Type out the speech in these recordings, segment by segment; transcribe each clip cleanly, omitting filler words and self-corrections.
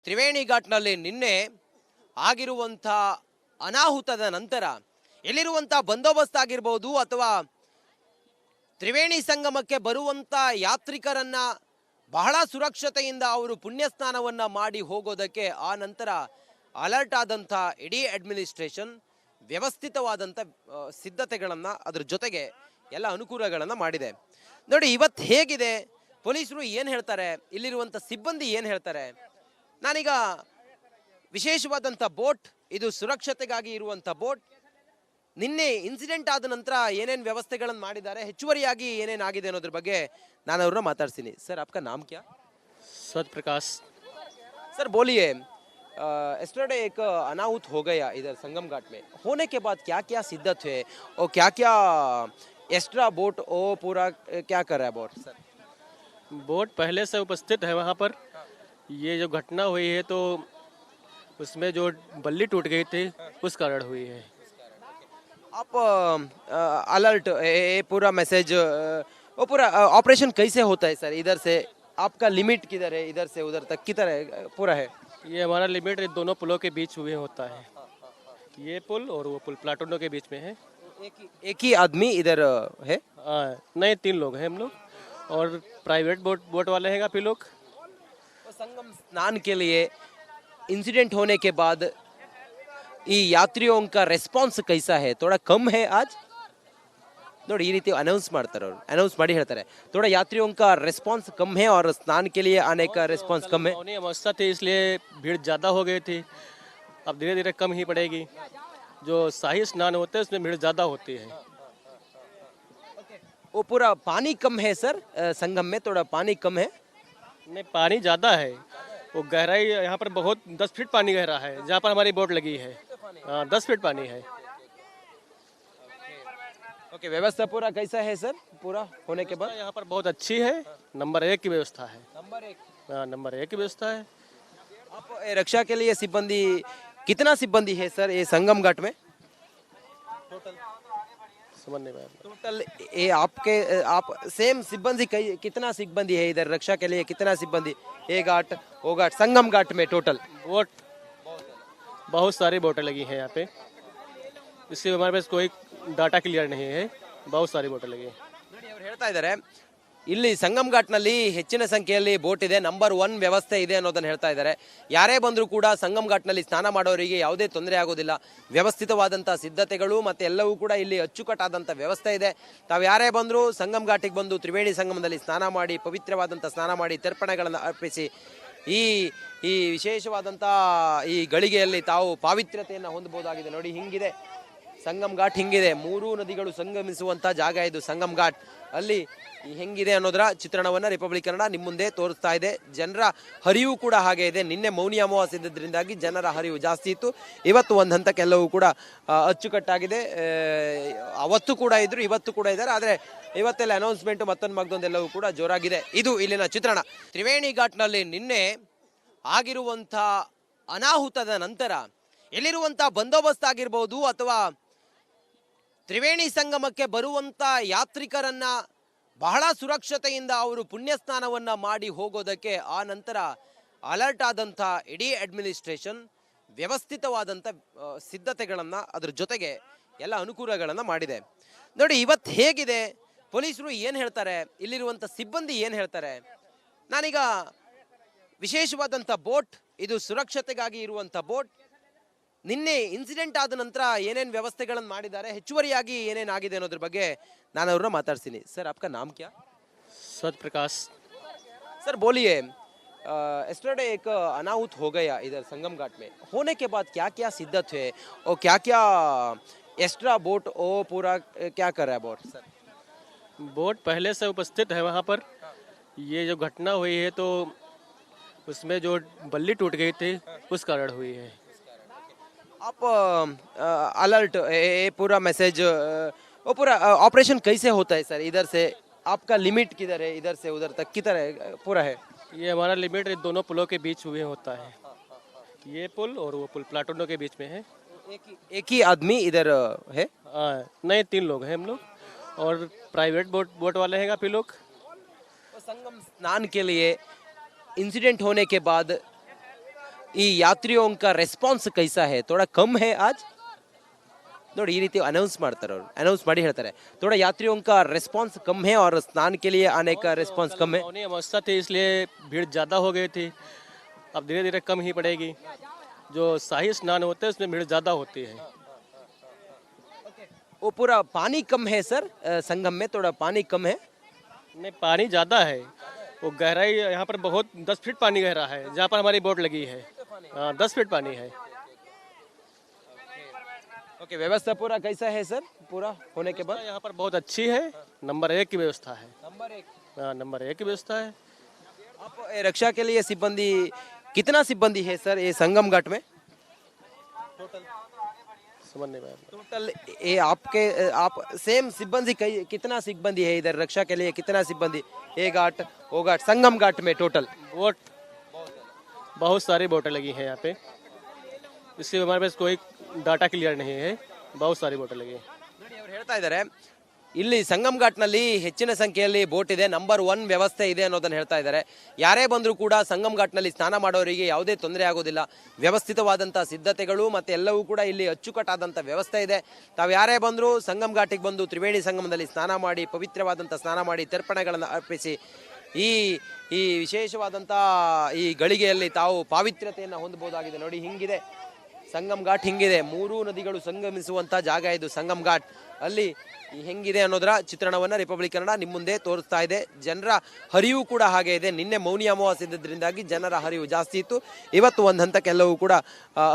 ತ್ರಿವೇಣಿ ಘಾಟ್ನಲ್ಲಿ ನಿನ್ನೆ ಆಗಿರುವಂಥ ಅನಾಹುತದ ನಂತರ ಎಲ್ಲಿರುವಂಥ ಬಂದೋಬಸ್ತ್ ಆಗಿರ್ಬೋದು ಅಥವಾ ತ್ರಿವೇಣಿ ಸಂಗಮಕ್ಕೆ ಬರುವಂಥ ಯಾತ್ರಿಕರನ್ನ ಬಹಳ ಸುರಕ್ಷತೆಯಿಂದ ಅವರು ಪುಣ್ಯ ಸ್ನಾನವನ್ನು ಮಾಡಿ ಹೋಗೋದಕ್ಕೆ ಆ ನಂತರ ಅಲರ್ಟ್ ಆದಂಥ ಇಡೀ ಅಡ್ಮಿನಿಸ್ಟ್ರೇಷನ್ ವ್ಯವಸ್ಥಿತವಾದಂಥ ಸಿದ್ಧತೆಗಳನ್ನು ಅದ್ರ ಜೊತೆಗೆ ಎಲ್ಲ ಅನುಕೂಲಗಳನ್ನು ಮಾಡಿದೆ. ನೋಡಿ ಇವತ್ತು ಹೇಗಿದೆ, ಪೊಲೀಸರು ಏನು ಹೇಳ್ತಾರೆ, ಇಲ್ಲಿರುವಂಥ ಸಿಬ್ಬಂದಿ ಏನು ಹೇಳ್ತಾರೆ. ನಾನೀಗ ವಿಶೇಷವಾದಂಥ ಬೋಟ್, ಇದು ಸುರಕ್ಷತೆಗಾಗಿ ಇರುವಂಥ ಬೋಟ್. ನಿನ್ನೆ ಇನ್ಸಿಡೆಂಟ್ ಆದ ನಂತರ ಏನೇನು ವ್ಯವಸ್ಥೆಗಳನ್ನು ಮಾಡಿದ್ದಾರೆ, ಹೆಚ್ಚುವರಿಯಾಗಿ ಏನೇನಾಗಿದೆ ಅನ್ನೋದ್ರ ಬಗ್ಗೆ ನಾನು ಅವ್ರನ್ನ ಮಾತಾಡ್ತೀನಿ. ಸರ್ आपका नाम क्या? सत्य प्रकाश। सर बोलिए, एस्टरडे एक अनाहुत हो गया इधर संगम घाट में, होने के बाद क्या क्या सिद्धत है और क्या क्या एक्स्ट्रा बोट ओ पूरा क्या कर रहा है बोट? सर बोट पहले से उपस्थित है वहाँ पर। ये जो घटना हुई है तो उसमें जो बल्ली टूट गई थी उस कारण हुई है। आप अलर्ट ये पूरा मैसेज वो पूरा ऑपरेशन कैसे होता है सर? इधर से आपका लिमिट किधर है, इधर से उधर तक किधर है पूरा है? ये हमारा लिमिट दोनों पुलों के बीच हुए होता है। ये पुल और वो पुल प्लाटूनों के बीच में है। एक ही आदमी इधर है? नहीं, 3 लोग हैं हम लोग, और प्राइवेट बोट वाले हैं काफ़ी लोग। संगम स्नान के लिए इंसिडेंट होने के बाद ಈ ಯಾತ್ರಿयों का ರೆಸ್ಪಾನ್ಸ್ कैसा है? थोड़ा कम है आज? ನೋಡಿ ಈ ರೀತಿ ಅನೌನ್ಸ್ ಮಾಡ್ತಾರೆ, ಅವರು ಅನೌನ್ಸ್ ಮಾಡಿ ಹೇಳ್ತಾರೆ थोड़ा यात्रियों का रेस्पॉन्स कम है और स्नान के लिए आने का रेस्पॉन्स कम है। अवस्था थी इसलिए भीड़ ज़्यादा हो गई थी, अब धीरे धीरे कम ही पड़ेगी। जो शाही स्नान होते हैं उसमें भीड़ ज़्यादा होती है। वो पूरा पानी कम है सर, संगम में थोड़ा पानी कम है? नहीं, पानी ज़्यादा है। वो गहराई यहाँ पर बहुत 10 फीट पानी गहरा है जहाँ पर हमारी बोट लगी है। 10 फीट पानी है। ओके, व्यवस्था पूरा कैसा है सर पूरा होने के बाद? यहाँ पर बहुत अच्छी है, नंबर 1 की व्यवस्था है। नंबर 1 की व्यवस्था है। आप रक्षा के लिए सिब्बंदी कितना सिब्बंदी है सर ये संगम घाट में समझ नहीं पाया। टोटल ये आपके आप सेम सिब्बंदी कितना सिब्बंदी है इधर रक्षा के लिए? कितना सिब्बंदी ये घाट वो घाट संगम घाट में टोटल? बोट बहुत सारी बोटें लगी हैं यहाँ पे, इसलिए हमारे पास कोई डाटा क्लियर नहीं है। बहुत सारी बोटें लगी हैं। ನೋಡಿ ಅವರು ಹೇಳ್ತಾ ಇದ್ದಾರೆ ಇಲ್ಲಿ ಸಂಗಮ್ ಘಾಟ್ನಲ್ಲಿ ಹೆಚ್ಚಿನ ಸಂಖ್ಯೆಯಲ್ಲಿ ಬೋಟ್ ಇದೆ, ನಂಬರ್ 1 ವ್ಯವಸ್ಥೆ ಇದೆ ಅನ್ನೋದನ್ನ ಹೇಳ್ತಾ ಇದ್ದಾರೆ. ಯಾರೇ ಬಂದರೂ ಕೂಡ ಸಂಗಮ್ ಘಾಟ್ನಲ್ಲಿ ಸ್ನಾನ ಮಾಡೋರಿಗೆ ಯಾವುದೇ ತೊಂದರೆ ಆಗೋದಿಲ್ಲ. ವ್ಯವಸ್ಥಿತವಾದಂಥ ಸಿದ್ಧತೆಗಳು ಮತ್ತು ಎಲ್ಲವೂ ಕೂಡ ಇಲ್ಲಿ ಅಚ್ಚುಕಟ್ಟಾದಂಥ ವ್ಯವಸ್ಥೆ ಇದೆ. ತಾವು ಯಾರೇ ಬಂದರೂ ಸಂಗಮ್ ಘಾಟಿಗೆ ಬಂದು ತ್ರಿವೇಣಿ ಸಂಗಮದಲ್ಲಿ ಸ್ನಾನ ಮಾಡಿ, ಪವಿತ್ರವಾದಂಥ ಸ್ನಾನ ಮಾಡಿ, ತರ್ಪಣೆಗಳನ್ನು ಅರ್ಪಿಸಿ ಈ ಈ ವಿಶೇಷವಾದಂಥ ಈ ಗಳಿಗೆಯಲ್ಲಿ ತಾವು ಪಾವಿತ್ರ್ಯತೆಯನ್ನು ಹೊಂದಬಹುದಾಗಿದೆ. ನೋಡಿ ಹಿಂಗಿದೆ ಸಂಗಮ್ ಘಾಟ್, ಹಿಂಗಿದೆ 3 ನದಿಗಳು ಸಂಗಮಿಸುವಂಥ ಜಾಗ ಇದು ಸಂಗಮ್ ಘಾಟ್. ಅಲ್ಲಿ ಹೆಂಗಿದೆ ಅನ್ನೋದರ ಚಿತ್ರಣವನ್ನು ರಿಪಬ್ಲಿಕ್ ಕನ್ನಡ ನಿಮ್ಮ ಮುಂದೆ ತೋರಿಸ್ತಾ ಇದೆ. ಜನರ ಹರಿವು ಕೂಡ ಹಾಗೆ ಇದೆ. ನಿನ್ನೆ ಮೌನಿ ಅಮಾವಾಸ್ಯೆ ಇದ್ದದ್ರಿಂದಾಗಿ ಜನರ ಹರಿವು ಜಾಸ್ತಿ ಇತ್ತು. ಇವತ್ತು ಒಂದು ಹಂತಕ್ಕೆಲ್ಲವೂ ಕೂಡ ಅಚ್ಚುಕಟ್ಟಾಗಿದೆ. ಅವತ್ತು ಕೂಡ ಇದ್ರು, ಇವತ್ತು ಕೂಡ ಇದ್ದಾರೆ. ಆದರೆ ಇವತ್ತೆಲ್ಲ ಅನೌನ್ಸ್ಮೆಂಟ್ ಮತ್ತೊಂದು ಮಗದೊಂದೆಲ್ಲವೂ ಕೂಡ ಜೋರಾಗಿದೆ. ಇದು ಇಲ್ಲಿನ ಚಿತ್ರಣ. ತ್ರಿವೇಣಿ ಘಾಟ್ನಲ್ಲಿ ನಿನ್ನೆ ಆಗಿರುವಂಥ ಅನಾಹುತದ ನಂತರ ಎಲ್ಲಿರುವಂಥ ಬಂದೋಬಸ್ತ್ ಆಗಿರ್ಬೋದು ಅಥವಾ ತ್ರಿವೇಣಿ ಸಂಗಮಕ್ಕೆ ಬರುವಂಥ ಯಾತ್ರಿಕರನ್ನ ಬಹಳ ಸುರಕ್ಷತೆಯಿಂದ ಅವರು ಪುಣ್ಯ ಸ್ನಾನವನ್ನು ಮಾಡಿ ಹೋಗೋದಕ್ಕೆ ಆ ನಂತರ ಅಲರ್ಟ್ ಆದಂಥ ಇಡೀ ಅಡ್ಮಿನಿಸ್ಟ್ರೇಷನ್ ವ್ಯವಸ್ಥಿತವಾದಂಥ ಸಿದ್ಧತೆಗಳನ್ನು ಅದ್ರ ಜೊತೆಗೆ ಎಲ್ಲ ಅನುಕೂಲಗಳನ್ನು ಮಾಡಿದೆ. ನೋಡಿ ಇವತ್ತು ಹೇಗಿದೆ, ಪೊಲೀಸರು ಏನು ಹೇಳ್ತಾರೆ, ಇಲ್ಲಿರುವಂಥ ಸಿಬ್ಬಂದಿ ಏನು ಹೇಳ್ತಾರೆ. ನಾನೀಗ ವಿಶೇಷವಾದಂಥ ಬೋಟ್, ಇದು ಸುರಕ್ಷತೆಗಾಗಿ ಇರುವಂಥ ಬೋಟ್. ನಿನ್ನೆ ಇನ್ಸಿಡೆಂಟ್ ಆದ ನಂತರ ಏನೇನು ವ್ಯವಸ್ಥೆಗಳನ್ನು ಮಾಡಿದ್ದಾರೆ, ಹೆಚ್ಚುವರಿಯಾಗಿ ಏನೇನಾಗಿದೆ ಅನ್ನೋದ್ರ ಬಗ್ಗೆ ನಾನು ಅವ್ರನ್ನ ಮಾತಾಡ್ತೀನಿ. ಸರ್ आपका नाम क्या? सत्य प्रकाश। सर बोलिए, एस्टरडे एक अनाहुत हो गया इधर संगम घाट में, होने के बाद क्या क्या सिद्धत है और क्या क्या एक्स्ट्रा बोट ओ पूरा क्या कर रहा है बोट? सर बोट पहले से उपस्थित है वहाँ पर। ये जो घटना हुई है तो उसमें जो बल्ली टूट गई थी उस कारण हुई है। आप अलर्ट ये पूरा मैसेज वो पूरा ऑपरेशन कैसे होता है सर? इधर से आपका लिमिट किधर है, इधर से उधर तक किधर है पूरा है? ये हमारा लिमिट दोनों पुलों के बीच हुए होता है। ये पुल और वो पुल प्लाटूनों के बीच में है। एक ही आदमी इधर है? नहीं, 3 लोग हैं हम लोग, और प्राइवेट बोट वाले हैं काफ़ी लोग। संगम स्नान के लिए इंसिडेंट होने के बाद ಈ यात्रियों का रेस्पॉन्स कैसा है थोड़ा कम है आज ನೋಡಿ ಈ ರೀತಿ अनाउंस ಮಾಡ್ತಾರೆ ಅವರು अनाउंस ಮಾಡಿ ಹೇಳ್ತಾರೆ थोड़ा यात्रियों का रेस्पॉन्स कम है और स्नान के लिए आने का रेस्पॉन्स कम है मौनी अमावस्या थी इसलिए भीड़ ज़्यादा हो गई थी। अब धीरे धीरे कम ही पड़ेगी। जो शाही स्नान होते हैं उसमें भीड़ ज़्यादा होती है। वो पूरा पानी कम है सर संगम में थोड़ा पानी कम है नहीं, पानी ज़्यादा है। वो गहराई यहाँ पर बहुत 10 फीट पानी गहरा है जहाँ पर हमारी बोट लगी है। हाँ, 10 फीट पानी है। ओके व्यवस्था पूरा कैसा है सर पूरा होने के बाद यहाँ पर बहुत अच्छी है। नंबर 1 की व्यवस्था है। नंबर 1 हाँ, नंबर 1 की व्यवस्था है। आप रक्षा के लिए सिब्बंदी कितना सिब्बंदी है सर ये संगम घाट में समझ नहीं पाया। टोटल ये आपके आप सेम सिब्बंदी कितना सिब्बंदी है इधर रक्षा के लिए कितना सिब्बंदी ये घाट वो घाट संगम घाट में टोटल बोट बहुत सारी बोटें लगी हैं यहाँ पे। इससे हमारे पास कोई डाटा क्लियर नहीं है। बहुत सारी बोटें लगी हैं। ನೋಡಿ ಅವ್ರು ಹೇಳ್ತಾ ಇದ್ದಾರೆ ಇಲ್ಲಿ ಸಂಗಮ್ ಘಾಟ್ನಲ್ಲಿ ಹೆಚ್ಚಿನ ಸಂಖ್ಯೆಯಲ್ಲಿ ಬೋಟ್ ಇದೆ ನಂಬರ್ 1 ವ್ಯವಸ್ಥೆ ಇದೆ ಅನ್ನೋದನ್ನ ಹೇಳ್ತಾ ಇದ್ದಾರೆ ಯಾರೇ ಬಂದರೂ ಕೂಡ ಸಂಗಮ್ ಘಾಟ್ನಲ್ಲಿ ಸ್ನಾನ ಮಾಡೋರಿಗೆ ಯಾವುದೇ ತೊಂದರೆ ಆಗೋದಿಲ್ಲ ವ್ಯವಸ್ಥಿತವಾದಂಥ ಸಿದ್ಧತೆಗಳು ಮತ್ತೆ ಎಲ್ಲವೂ ಕೂಡ ಇಲ್ಲಿ ಅಚ್ಚುಕಟ್ಟಾದಂಥ ವ್ಯವಸ್ಥೆ ಇದೆ ತಾವು ಯಾರೇ ಬಂದರೂ ಸಂಗಮ್ ಘಾಟಿಗೆ ಬಂದು ತ್ರಿವೇಣಿ ಸಂಗಮದಲ್ಲಿ ಸ್ನಾನ ಮಾಡಿ ಪವಿತ್ರವಾದಂಥ ಸ್ನಾನ ಮಾಡಿ ತರ್ಪಣೆಗಳನ್ನು ಅರ್ಪಿಸಿ ಈ ಈ ವಿಶೇಷವಾದಂಥ ಈ ಗಳಿಗೆಯಲ್ಲಿ ತಾವು ಪಾವಿತ್ರ್ಯತೆಯನ್ನು ಹೊಂದಬಹುದಾಗಿದೆ ನೋಡಿ ಹಿಂಗಿದೆ ಸಂಗಮ್ ಘಾಟ್ ಹಿಂಗಿದೆ 3 ನದಿಗಳು ಸಂಗಮಿಸುವಂತ ಜಾಗ ಇದು ಸಂಗಮ್ ಘಾಟ್ ಅಲ್ಲಿ ಹೆಂಗಿದೆ ಅನ್ನೋದರ ಚಿತ್ರಣವನ್ನ ರಿಪಬ್ಲಿಕ್ ಕನ್ನಡ ನಿಮ್ಮ ಮುಂದೆ ತೋರಿಸ್ತಾ ಇದೆ ಜನರ ಹರಿವು ಕೂಡ ಹಾಗೆ ಇದೆ ನಿನ್ನೆ ಮೌನಿ ಅಮಾವಾಸ್ಯೆ ಇದ್ದದ್ರಿಂದಾಗಿ ಜನರ ಹರಿವು ಜಾಸ್ತಿ ಇತ್ತು ಇವತ್ತು ಒಂದು ಹಂತಕ್ಕೆಲ್ಲವೂ ಕೂಡ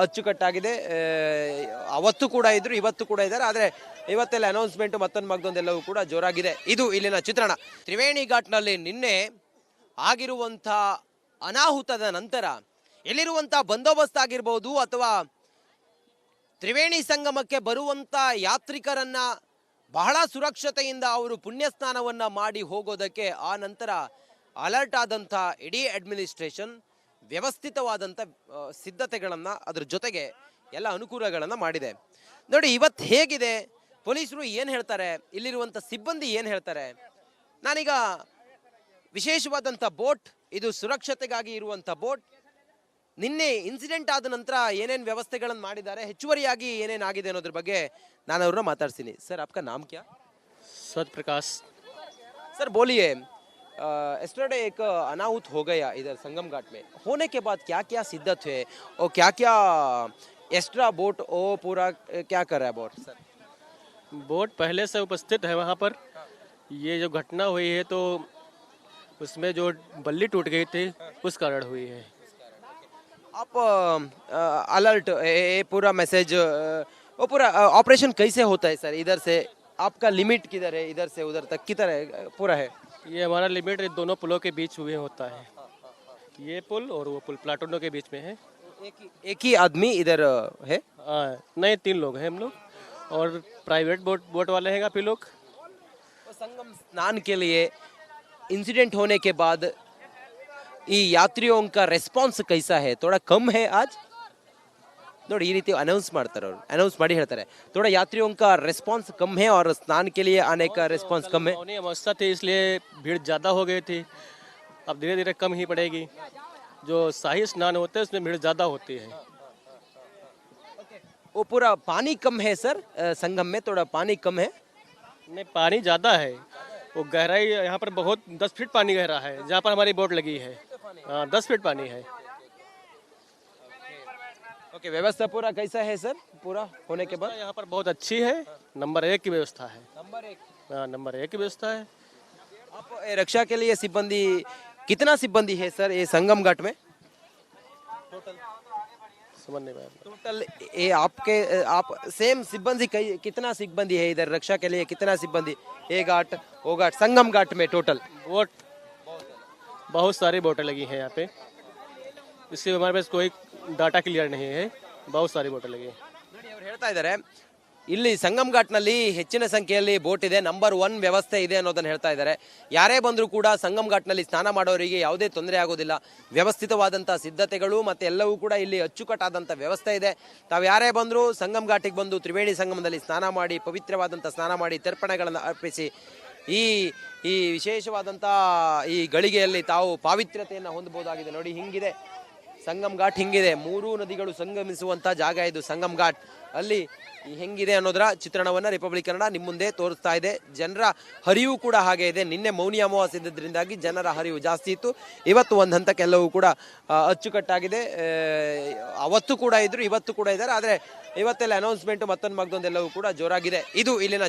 ಅಚ್ಚುಕಟ್ಟಾಗಿದೆ ಅವತ್ತು ಕೂಡ ಇದ್ರು ಇವತ್ತು ಕೂಡ ಇದ್ದಾರೆ ಆದರೆ ಇವತ್ತೆಲ್ಲ ಅನೌನ್ಸ್ಮೆಂಟ್ ಮತ್ತೊಂದು ಮಗದೊಂದೆಲ್ಲವೂ ಕೂಡ ಜೋರಾಗಿದೆ ಇದು ಇಲ್ಲಿನ ಚಿತ್ರಣ ತ್ರಿವೇಣಿ ಘಾಟ್ನಲ್ಲಿ ನಿನ್ನೆ ಆಗಿರುವಂಥ ಅನಾಹುತದ ನಂತರ ಎಲ್ಲಿರುವಂಥ ಬಂದೋಬಸ್ತ್ ಆಗಿರ್ಬೋದು ಅಥವಾ ತ್ರಿವೇಣಿ ಸಂಗಮಕ್ಕೆ ಬರುವಂತ ಯಾತ್ರಿಕರನ್ನ ಬಹಳ ಸುರಕ್ಷತೆಯಿಂದ ಅವರು ಪುಣ್ಯ ಸ್ನಾನವನ್ನ ಮಾಡಿ ಹೋಗೋದಕ್ಕೆ ಆ ನಂತರ ಅಲರ್ಟ್ ಆದಂಥ ಇಡೀ ಅಡ್ಮಿನಿಸ್ಟ್ರೇಷನ್ ವ್ಯವಸ್ಥಿತವಾದಂಥ ಸಿದ್ಧತೆಗಳನ್ನು ಅದ್ರ ಜೊತೆಗೆ ಎಲ್ಲ ಅನುಕೂಲಗಳನ್ನು ಮಾಡಿದೆ ನೋಡಿ ಇವತ್ತು ಹೇಗಿದೆ ಪೊಲೀಸರು ಏನು ಹೇಳ್ತಾರೆ ಇಲ್ಲಿರುವಂಥ ಸಿಬ್ಬಂದಿ ಏನು ಹೇಳ್ತಾರೆ ನಾನೀಗ ವಿಶೇಷವಾದಂಥ ಬೋಟ್ ಇದು ಸುರಕ್ಷತೆಗಾಗಿ ಇರುವಂಥ ಬೋಟ್ ನಿನ್ನೆ ಇನ್ಸಿಡೆಂಟ್ ಆದ ನಂತರ ಏನೇನು ವ್ಯವಸ್ಥೆಗಳನ್ನು ಮಾಡಿದ್ದಾರೆ ಹೆಚ್ಚುವರಿಯಾಗಿ ಏನೇನು ಆಗಿದೆ ಅನ್ನೋದ್ರ ಬಗ್ಗೆ ನಾನು ಅವ್ರನ್ನ ಮಾತಾಡ್ತೀನಿ ಸರ್ आपका नाम क्या सत प्रकाश सर बोलिए एस्टरडे एक अनाहुत हो गया इधर संगम घाट में होने के बाद क्या क्या सिद्धत है और क्या क्या एक्स्ट्रा बोट ओ पूरा क्या कर रहा है बोट सर बोट पहले से उपस्थित है वहाँ पर। ये जो घटना हुई है तो उसमें जो बल्ली टूट गई थी उस कारण हुई है। आप अलर्ट ये पूरा मैसेज वो पूरा ऑपरेशन कैसे होता है सर इधर से आपका लिमिट किधर है इधर से उधर तक किधर है पूरा है ये हमारा लिमिट दोनों पुलों के बीच हुए होता है। ये पुल और वो पुल प्लाटूनों के बीच में है। एक ही आदमी इधर है नहीं 3 लोग हैं हम लोग और प्राइवेट बोट वाले हैं काफ़ी लोग। संगम स्नान के लिए इंसिडेंट होने के बाद ಈ यात्रियों का रेस्पॉन्स कैसा है थोड़ा कम है आज ನೋಡಿ ಈ ರೀತಿ अनाउंस ಮಾಡ್ತಾರೆ ಅವರು अनाउंस ಮಾಡಿ ಹೇಳ್ತಾರೆ थोड़ा यात्रियों का रेस्पॉन्स कम है और स्नान के लिए आने का रेस्पॉन्स कम है मौनी अमावस्या थी इसलिए भीड़ ज़्यादा हो गई थी। अब धीरे धीरे कम ही पड़ेगी। जो शाही स्नान होते हैं उसमें भीड़ ज़्यादा होती है। वो पूरा पानी कम है सर संगम में थोड़ा पानी कम है नहीं, पानी ज़्यादा है। वो गहराई यहाँ पर बहुत 10 फीट पानी गहरा है जहाँ पर हमारी बोट लगी है। हाँ, 10 फीट पानी है। ओके व्यवस्था पूरा कैसा है सर पूरा होने के बाद यहाँ पर बहुत अच्छी है। नंबर 1 की व्यवस्था है। नंबर 1 हाँ, नंबर 1 की व्यवस्था है। आप रक्षा के लिए सिब्बंदी कितना सिब्बंदी है सर ये संगम घाट में समझ नहीं पाया। टोटल ये आपके आप सेम सिब्बंदी कितना सिब्बंदी है इधर रक्षा के लिए कितना सिब्बंदी ये घाट वो घाट संगम घाट में टोटल बोट बहुत सारी बोटें लगी हैं यहाँ पे। इससे हमारे पास कोई डाटा क्लियर नहीं है। बहुत सारी बोटें लगी हैं। ನೋಡಿ ಅವ್ರು ಹೇಳ್ತಾ ಇದ್ದಾರೆ ಇಲ್ಲಿ ಸಂಗಮ್ ಘಾಟ್ನಲ್ಲಿ ಹೆಚ್ಚಿನ ಸಂಖ್ಯೆಯಲ್ಲಿ ಬೋಟ್ ಇದೆ ನಂಬರ್ 1 ವ್ಯವಸ್ಥೆ ಇದೆ ಅನ್ನೋದನ್ನ ಹೇಳ್ತಾ ಇದ್ದಾರೆ ಯಾರೇ ಬಂದರೂ ಕೂಡ ಸಂಗಮ್ ಘಾಟ್ನಲ್ಲಿ ಸ್ನಾನ ಮಾಡೋರಿಗೆ ಯಾವುದೇ ತೊಂದರೆ ಆಗೋದಿಲ್ಲ ವ್ಯವಸ್ಥಿತವಾದಂಥ ಸಿದ್ಧತೆಗಳು ಮತ್ತೆ ಎಲ್ಲವೂ ಕೂಡ ಇಲ್ಲಿ ಅಚ್ಚುಕಟ್ಟಾದಂಥ ವ್ಯವಸ್ಥೆ ಇದೆ ತಾವು ಯಾರೇ ಬಂದರೂ ಸಂಗಮ್ ಘಾಟಿಗೆ ಬಂದು ತ್ರಿವೇಣಿ ಸಂಗಮದಲ್ಲಿ ಸ್ನಾನ ಮಾಡಿ ಪವಿತ್ರವಾದಂಥ ಸ್ನಾನ ಮಾಡಿ ತರ್ಪಣೆಗಳನ್ನು ಅರ್ಪಿಸಿ ಈ ಈ ವಿಶೇಷವಾದಂಥ ಈ ಗಳಿಗೆಯಲ್ಲಿ ತಾವು ಪಾವಿತ್ರ್ಯತೆಯನ್ನು ಹೊಂದಬಹುದಾಗಿದೆ ನೋಡಿ ಹಿಂಗಿದೆ ಸಂಗಮ್ ಘಾಟ್ ಹಿಂಗಿದೆ, 3 ನದಿಗಳು ಸಂಗಮಿಸುವಂತ ಜಾಗ ಇದು ಸಂಗಮ್ ಘಾಟ್. ಅಲ್ಲಿ ಹೆಂಗಿದೆ ಅನ್ನೋದರ ಚಿತ್ರಣವನ್ನ ರಿಪಬ್ಲಿಕ್ ಕನ್ನಡ ನಿಮ್ಮ ಮುಂದೆ ತೋರಿಸ್ತಾ ಇದೆ. ಜನರ ಹರಿವು ಕೂಡ ಹಾಗೆ ಇದೆ. ನಿನ್ನೆ ಮೌನಿ ಅಮಾವಾಸ್ಯೆ ಇದ್ದದ್ರಿಂದಾಗಿ ಜನರ ಹರಿವು ಜಾಸ್ತಿ ಇತ್ತು. ಇವತ್ತು ಒಂದು ಹಂತಕ್ಕೆಲ್ಲವೂ ಕೂಡ ಅಚ್ಚುಕಟ್ಟಾಗಿದೆ. ಅವತ್ತು ಕೂಡ ಇದ್ರು, ಇವತ್ತು ಕೂಡ ಇದ್ದಾರೆ. ಆದರೆ ಇವತ್ತೆಲ್ಲ ಅನೌನ್ಸ್ಮೆಂಟ್ ಮತ್ತೊಂದು ಮಗದೊಂದೆಲ್ಲವೂ ಕೂಡ ಜೋರಾಗಿದೆ. ಇದು ಇಲ್ಲಿನ